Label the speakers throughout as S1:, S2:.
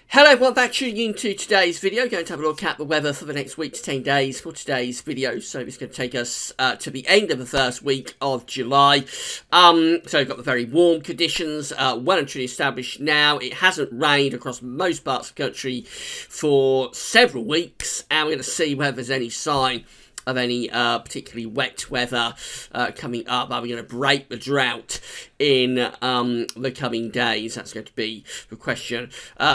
S1: Hello everyone, back tuning into today's video. Going to have a look at the weather for the next week to 10 days for today's video. So it's going to take us to the end of the first week of July. So we've got the very warm conditions, well and truly established now. It hasn't rained across most parts of the country for several weeks, and we're going to see whether there's any sign of any particularly wet weather coming up. Are we going to break the drought in the coming days? That's going to be the question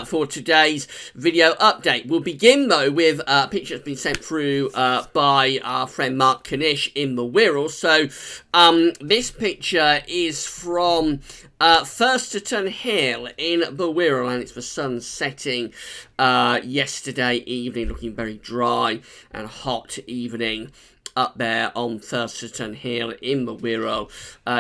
S1: for today's video update. We'll begin though with a picture that's been sent through by our friend Mark Kanish in the Wirral. So this picture is from Thunderstorms Hill in the Wirral, and it's the sun setting yesterday evening, looking very dry and hot evening up there on Thunderstorms Hill in the Wirral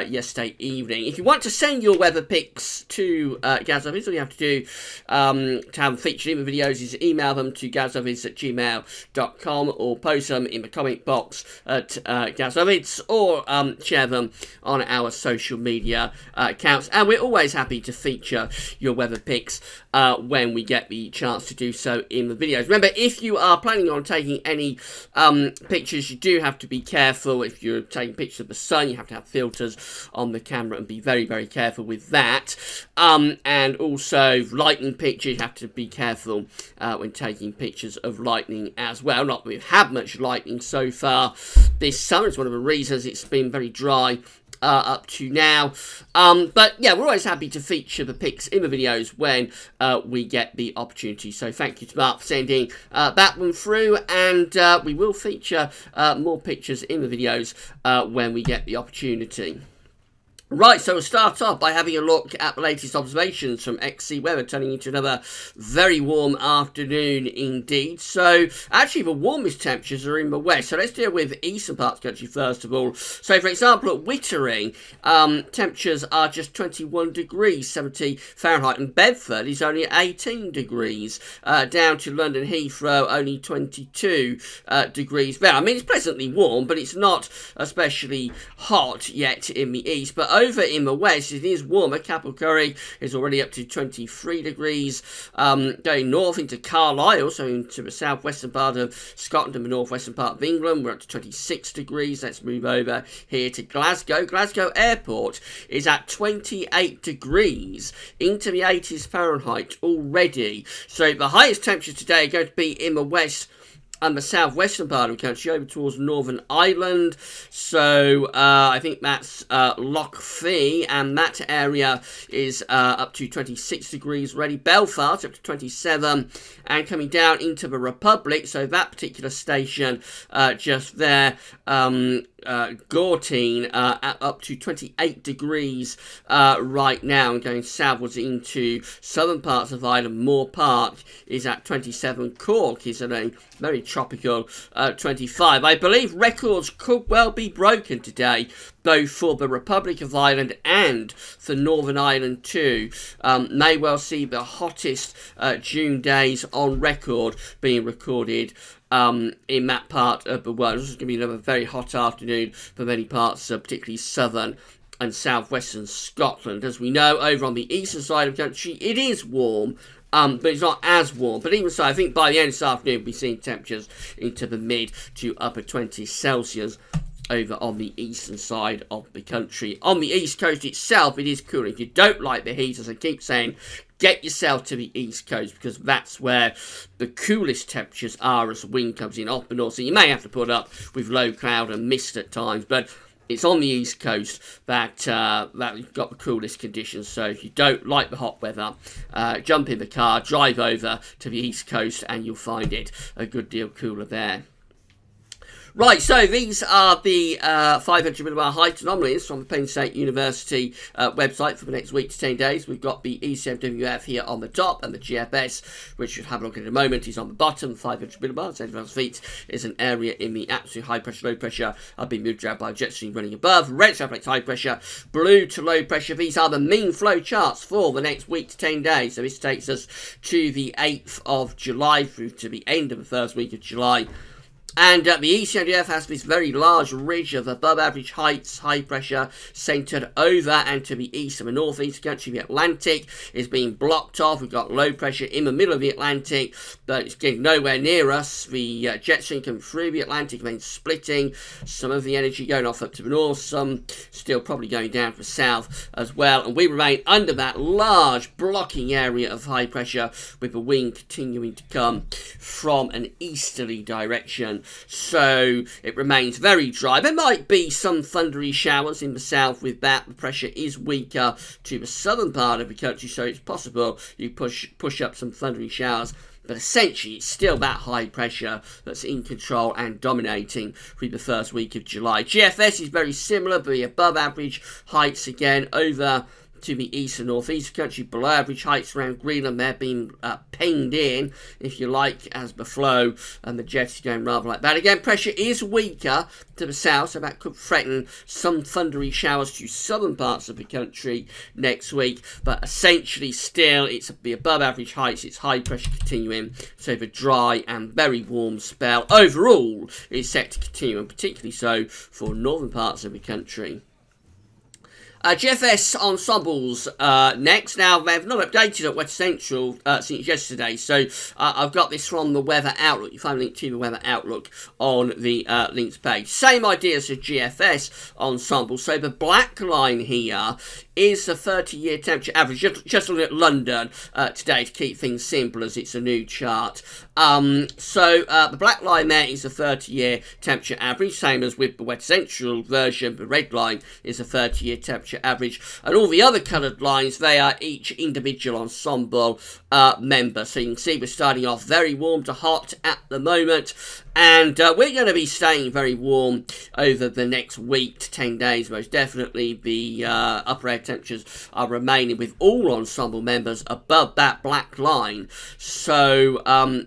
S1: yesterday evening. If you want to send your weather pics to Gazovids, all you have to do to have them featured in the videos is email them to gazovids@gmail.com or post them in the comment box at Gazovids, or share them on our social media accounts. And we're always happy to feature your weather pics when we get the chance to do so in the videos. Remember, if you are planning on taking any pictures, you do have to be careful. If you're taking pictures of the sun, you have to have filters on the camera and be very, very careful with that. And also lightning pictures, you have to be careful when taking pictures of lightning as well. Not that we've had much lightning so far this summer. It's one of the reasons it's been very dry up to now, but yeah, we're always happy to feature the pics in the videos when we get the opportunity. So thank you to Mark for sending that one through, and we will feature more pictures in the videos when we get the opportunity. Right, so we'll start off by having a look at the latest observations from XC Weather, turning into another very warm afternoon indeed. So, actually, the warmest temperatures are in the west. So, let's deal with the eastern parts of the country first of all. So, for example, at Wittering, temperatures are just 21 degrees, 70 Fahrenheit, and Bedford is only 18 degrees. Down to London Heathrow, only 22 degrees there. I mean, it's pleasantly warm, but it's not especially hot yet in the east. But over in the west, it is warmer. Capel-Curry is already up to 23 degrees. Going north into Carlisle, so into the southwestern part of Scotland and the northwestern part of England, we're up to 26 degrees. Let's move over here to Glasgow. Glasgow Airport is at 28 degrees, into the 80s Fahrenheit already. So the highest temperatures today are going to be in the west and the southwestern part of the country, over towards Northern Ireland. So I think that's Loch Fee, and that area is up to 26 degrees already. Belfast up to 27, and coming down into the Republic, so that particular station just there, Gortine up to 28 degrees right now, and going southwards into southern parts of Ireland. Moore Park is at 27. Cork is at a very tropical 25. I believe records could well be broken today, both for the Republic of Ireland and for Northern Ireland too. May well see the hottest June days on record being recorded in that part of the world. This is going to be another very hot afternoon for many parts of particularly southern and southwestern Scotland. As we know, over on the eastern side of the country, it is warm, but it's not as warm. But even so, I think by the end of this afternoon, we'll be seeing temperatures into the mid to upper 20s Celsius over on the eastern side of the country. On the east coast itself, it is cooler. If you don't like the heat, as I keep saying, get yourself to the east coast, because that's where the coolest temperatures are as the wind comes in off the north. So you may have to put up with low cloud and mist at times, but it's on the east coast that you've got the coolest conditions. So if you don't like the hot weather, jump in the car, drive over to the east coast, and you'll find it a good deal cooler there. Right, so these are the 500 millibar height anomalies from the Penn State University website for the next week to 10 days. We've got the ECMWF here on the top, and the GFS, which we'll have a look at in a moment, is on the bottom. 500 millibars, 75 feet, is an area in the absolute high pressure, low pressure. I've been moved around by a jet stream running above. Red reflects high pressure, blue to low pressure. These are the mean flow charts for the next week to 10 days. So this takes us to the 8th of July through to the end of the first week of July. And the east of the Earth has this very large ridge of above average heights, high pressure, centred over and to the east of the northeast country. The Atlantic is being blocked off. We've got low pressure in the middle of the Atlantic, but it's getting nowhere near us. The jet stream coming through the Atlantic, then splitting. Some of the energy going off up to the north, some still probably going down to the south as well. And we remain under that large blocking area of high pressure, with the wind continuing to come from an easterly direction. So it remains very dry. There might be some thundery showers in the south with that. The pressure is weaker to the southern part of the country, so it's possible you push up some thundery showers. But essentially, it's still that high pressure that's in control and dominating through the first week of July. GFS is very similar, but the above average heights again over to the east and northeast country, below average heights around Greenland. They're being penned in, if you like, as the flow and the jets are going rather like that. Again, pressure is weaker to the south, so that could threaten some thundery showers to southern parts of the country next week. But essentially, still, it's the above average heights, it's high pressure continuing, so the dry and very warm spell overall is set to continue, and particularly so for northern parts of the country. GFS ensembles next. Now, they've not updated at West Central since yesterday, so I've got this from the Weather Outlook. You find a link to the Weather Outlook on the links page. Same idea as the GFS ensemble. So the black line here is the 30-year temperature average. Just looking at London today to keep things simple, as it's a new chart. The black line there is the 30-year temperature average, same as with the West Central version. The red line is the 30-year temperature average, and all the other coloured lines, they are each individual ensemble member. So you can see we're starting off very warm to hot at the moment, and we're going to be staying very warm over the next week to 10 days. Most definitely the upper air temperatures are remaining with all ensemble members above that black line. So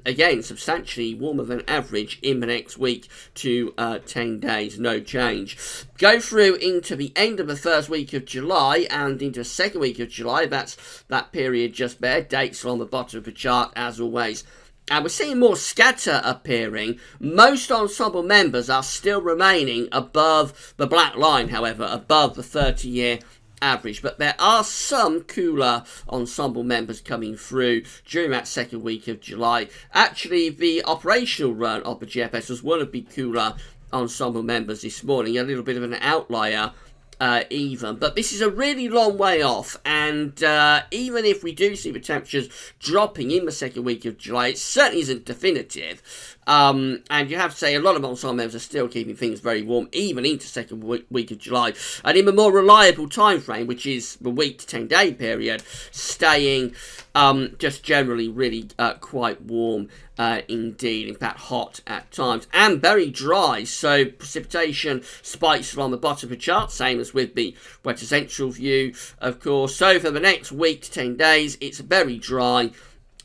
S1: again, substantially warmer than average in the next week to 10 days, no change. Go through into the end of the first week of July and into the second week of July. That's that period just there. Dates are on the bottom of the chart as always. And we're seeing more scatter appearing. Most ensemble members are still remaining above the black line, however, above the 30-year average. But there are some cooler ensemble members coming through during that second week of July. Actually, the operational run of the GFS was one of the cooler ensemble members this morning. A little bit of an outlier even, but this is a really long way off, and even if we do see the temperatures dropping in the second week of July, it certainly isn't definitive. And you have to say a lot of ensemble members are still keeping things very warm even into second week of July, and in the more reliable time frame, which is the week to 10 day period, staying just generally really quite warm indeed, in fact hot at times, and very dry. So precipitation spikes along the bottom of the chart, same as with the West Central view, of course. So for the next week to 10 days, it's very dry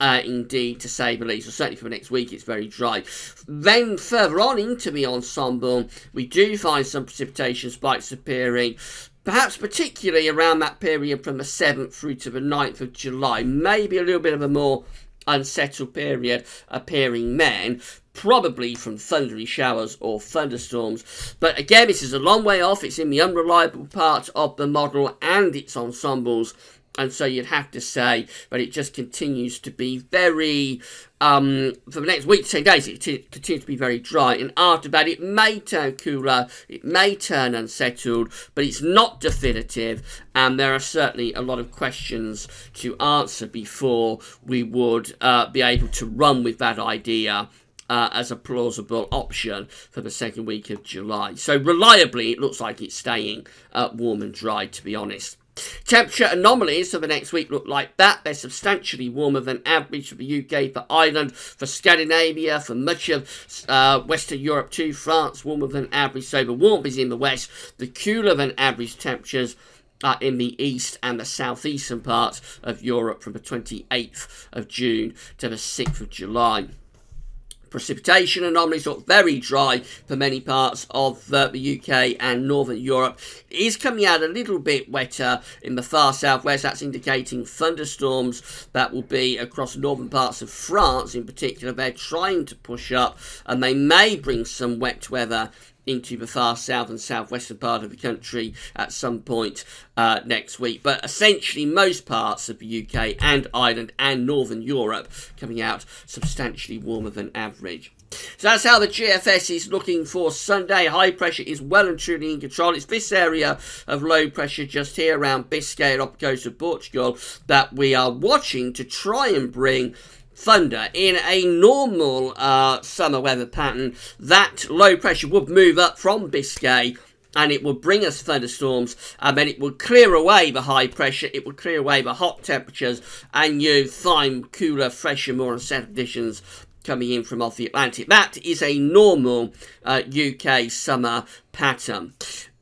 S1: indeed, to say the least, or certainly for the next week it's very dry. Then further on into the ensemble, we do find some precipitation spikes appearing, perhaps particularly around that period from the 7th through to the 9th of July. Maybe a little bit of a more unsettled period appearing then, probably from thundery showers or thunderstorms. But again, this is a long way off. It's in the unreliable part of the model and its ensembles, and so you'd have to say that it just continues to be very, for the next week to 10 days, it continues to be very dry. And after that, it may turn cooler, it may turn unsettled, but it's not definitive. And there are certainly a lot of questions to answer before we would be able to run with that idea as a plausible option for the second week of July. So reliably, it looks like it's staying warm and dry, to be honest. Temperature anomalies for the next week look like that. They're substantially warmer than average for the UK, for Ireland, for Scandinavia, for much of Western Europe too. France, warmer than average. So the warmth is in the west. The cooler than average temperatures are in the east and the southeastern parts of Europe from the 28th of June to the 6th of July. precipitation anomalies look very dry for many parts of the UK and Northern Europe. It is coming out a little bit wetter in the far southwest. That's indicating thunderstorms that will be across northern parts of France in particular. They're trying to push up, and they may bring some wet weather into the far south and southwestern part of the country at some point next week. But essentially most parts of the UK and Ireland and Northern Europe coming out substantially warmer than average. So that's how the GFS is looking for Sunday. High pressure is well and truly in control. It's this area of low pressure just here around Biscay and off the coast of Portugal that we are watching to try and bring thunder. In a normal summer weather pattern, that low pressure would move up from Biscay and it would bring us thunderstorms, and then it would clear away the high pressure, it would clear away the hot temperatures, and you find cooler, fresher, more unsettled conditions coming in from off the Atlantic. That is a normal UK summer pattern.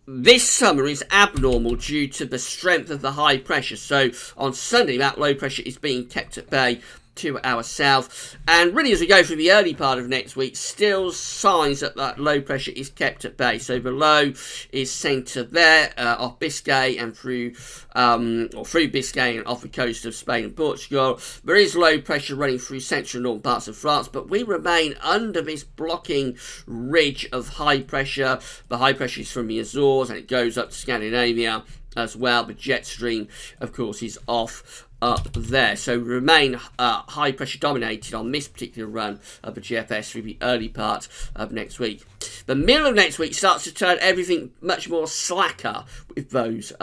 S1: This summer is abnormal due to the strength of the high pressure. So on Sunday, that low pressure is being kept at bay to our south, and really as we go through the early part of next week, still signs that that low pressure is kept at bay. So the low is centred there off Biscay and through Biscay and off the coast of Spain and Portugal. There is low pressure running through central and northern parts of France, but we remain under this blocking ridge of high pressure. The high pressure is from the Azores and it goes up to Scandinavia as well. The jet stream, of course, is off up there. So we remain high pressure dominated on this particular run of the GFS through the early part of next week. The middle of next week starts to turn everything much more slacker with those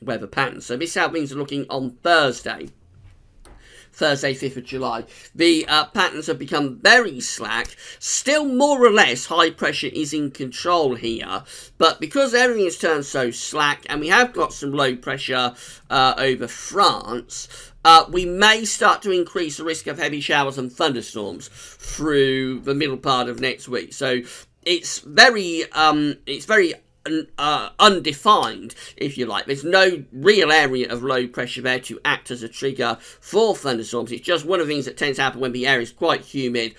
S1: weather patterns. So this is how things are looking on Thursday, 5th of July. The patterns have become very slack. Still more or less high pressure is in control here, but because everything has turned so slack and we have got some low pressure over France, we may start to increase the risk of heavy showers and thunderstorms through the middle part of next week. So it's very undefined, if you like. There's no real area of low pressure there to act as a trigger for thunderstorms. It's just one of the things that tends to happen when the air is quite humid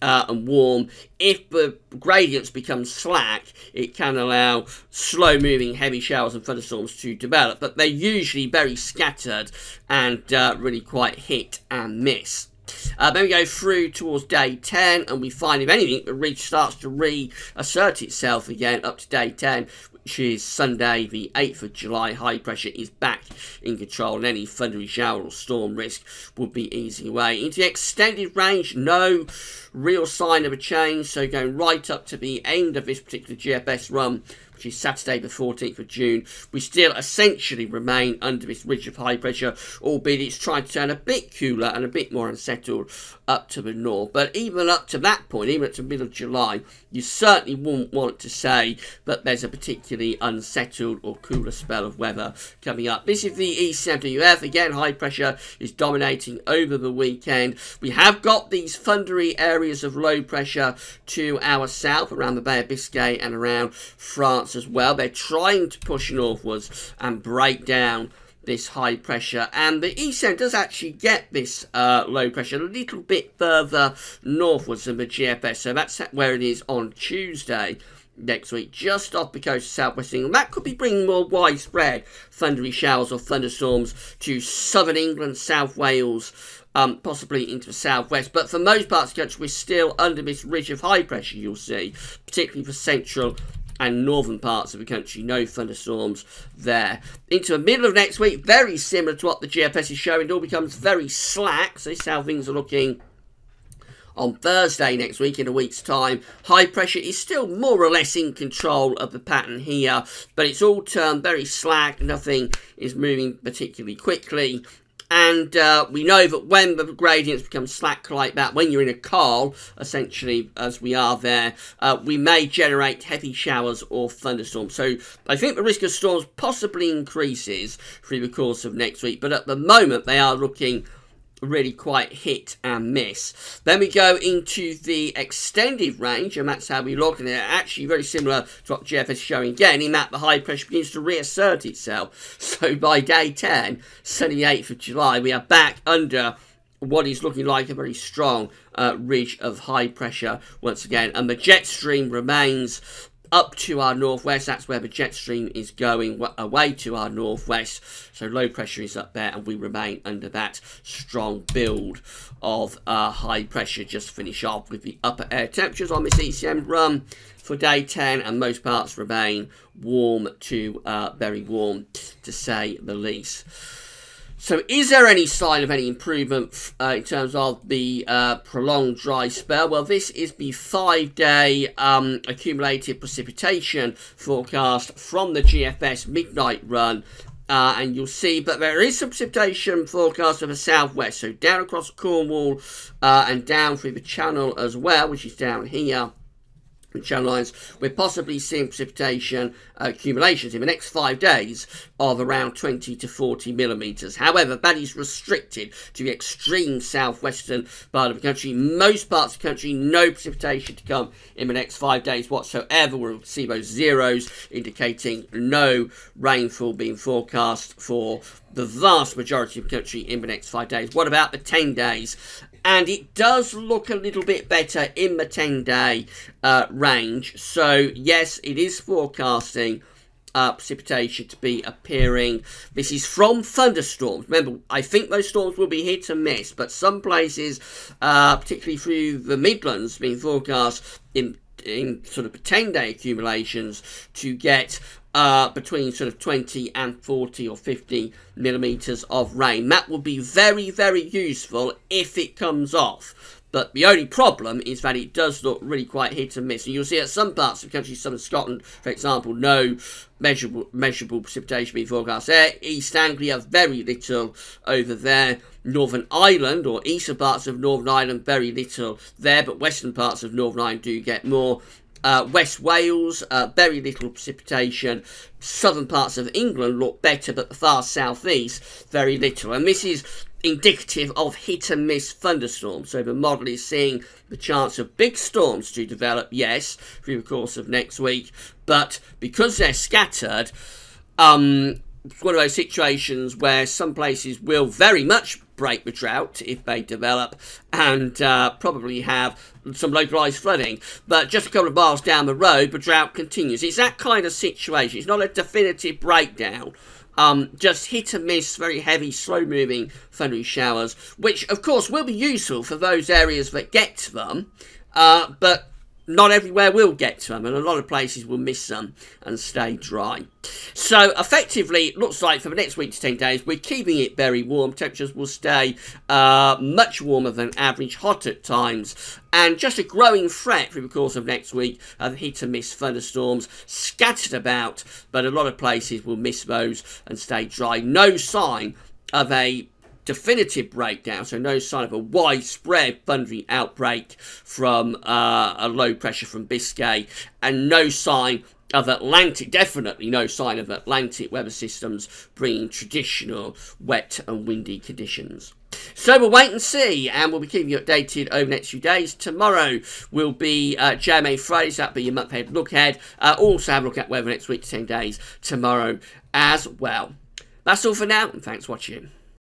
S1: and warm. If the gradients become slack, it can allow slow-moving heavy showers and thunderstorms to develop, but they're usually very scattered and really quite hit and miss. Then we go through towards day 10 and we find, if anything, the ridge starts to reassert itself again up to day 10, which is Sunday the 8th of July. High pressure is back in control and any thundery shower or storm risk would be easing away. Into the extended range, no real sign of a change, so going right up to the end of this particular GFS run, which is Saturday the 14th of June, we still essentially remain under this ridge of high pressure, albeit it's trying to turn a bit cooler and a bit more unsettled up to the north. But even up to that point, even up to middle of July, you certainly wouldn't want to say that there's a particularly unsettled or cooler spell of weather coming up. This is the ECMWF. Again, high pressure is dominating over the weekend. We have got these thundery areas of low pressure to our south, around the Bay of Biscay and around France as well. They're trying to push northwards and break down this high pressure, and the ECM does actually get this low pressure a little bit further northwards than the GFS, so that's where it is on Tuesday next week, just off the coast of southwest England. That could be bringing more widespread thundery showers or thunderstorms to southern England, South Wales, possibly into the southwest, but for most parts of the country we're still under this ridge of high pressure, you'll see, particularly for central and northern parts of the country. No thunderstorms there. Into the middle of next week, very similar to what the GFS is showing, it all becomes very slack. So this is how things are looking on Thursday next week, in a week's time. High pressure is still more or less in control of the pattern here, but it's all turned very slack. Nothing is moving particularly quickly. And we know that when the gradients become slack like that, when you're in a col, essentially, as we are there, we may generate heavy showers or thunderstorms. So I think the risk of storms possibly increases through the course of next week. But at the moment, they are looking really quite hit and miss. Then we go into the extended range, and that's how we look, and they're actually very similar to what GFS is showing again, in that the high pressure begins to reassert itself. So by day 10, Sunday 8th of July, we are back under what is looking like a very strong ridge of high pressure once again. And the jet stream remains up to our northwest. That's where the jet stream is going, away to our northwest. So low pressure is up there, and we remain under that strong build of high pressure. Just finish off with the upper air temperatures on this ECM run for day 10, and most parts remain warm to very warm, to say the least. So is there any sign of any improvement in terms of the prolonged dry spell? Well, this is the 5-day accumulated precipitation forecast from the GFS midnight run. And you'll see, but there is some precipitation forecast for the southwest. So down across Cornwall and down through the Channel as well, which is down here. Channel lines, we're possibly seeing precipitation accumulations in the next 5 days of around 20 to 40 millimetres. However, that is restricted to the extreme southwestern part of the country. Most parts of the country, no precipitation to come in the next 5 days whatsoever. We'll see those zeros indicating no rainfall being forecast for the vast majority of the country in the next 5 days. What about the 10 days? And it does look a little bit better in the 10-day range. So, yes, it is forecasting precipitation to be appearing. This is from thunderstorms. Remember, I think those storms will be hit and miss, but some places, particularly through the Midlands, being forecast in sort of 10-day accumulations to get between sort of 20 and 40 or 50 millimetres of rain. That will be very, very useful if it comes off. But the only problem is that it does look really quite hit and miss. And you'll see at some parts of the country, some of Scotland, for example, no measurable precipitation being forecast there. East Anglia, very little over there. Northern Ireland, or eastern parts of Northern Ireland, very little there. But western parts of Northern Ireland do get more. West Wales, very little precipitation. Southern parts of England look better, but the far southeast, very little. And this is indicative of hit and miss thunderstorms. So the model is seeing the chance of big storms to develop, yes, through the course of next week. But because they're scattered, it's one of those situations where some places will very much break the drought if they develop, and probably have some localised flooding. But just a couple of miles down the road, the drought continues. It's that kind of situation. It's not a definitive breakdown. Just hit and miss, very heavy, slow-moving thundery showers, which, of course, will be useful for those areas that get to them, but not everywhere will get to them, and a lot of places will miss them and stay dry. So, effectively, it looks like for the next week to 10 days, we're keeping it very warm. Temperatures will stay much warmer than average, hot at times, and just a growing threat through the course of next week of hit and miss thunderstorms scattered about, but a lot of places will miss those and stay dry. No sign of a definitive breakdown, so no sign of a widespread thundering outbreak from a low pressure from Biscay, and no sign of Atlantic, definitely no sign of Atlantic weather systems bringing traditional wet and windy conditions. So we'll wait and see, and we'll be keeping you updated over the next few days. Tomorrow will be JMA Friday, so that'll be your month ahead look ahead. Also have a look at weather next week to 10 days tomorrow as well. That's all for now, and thanks for watching.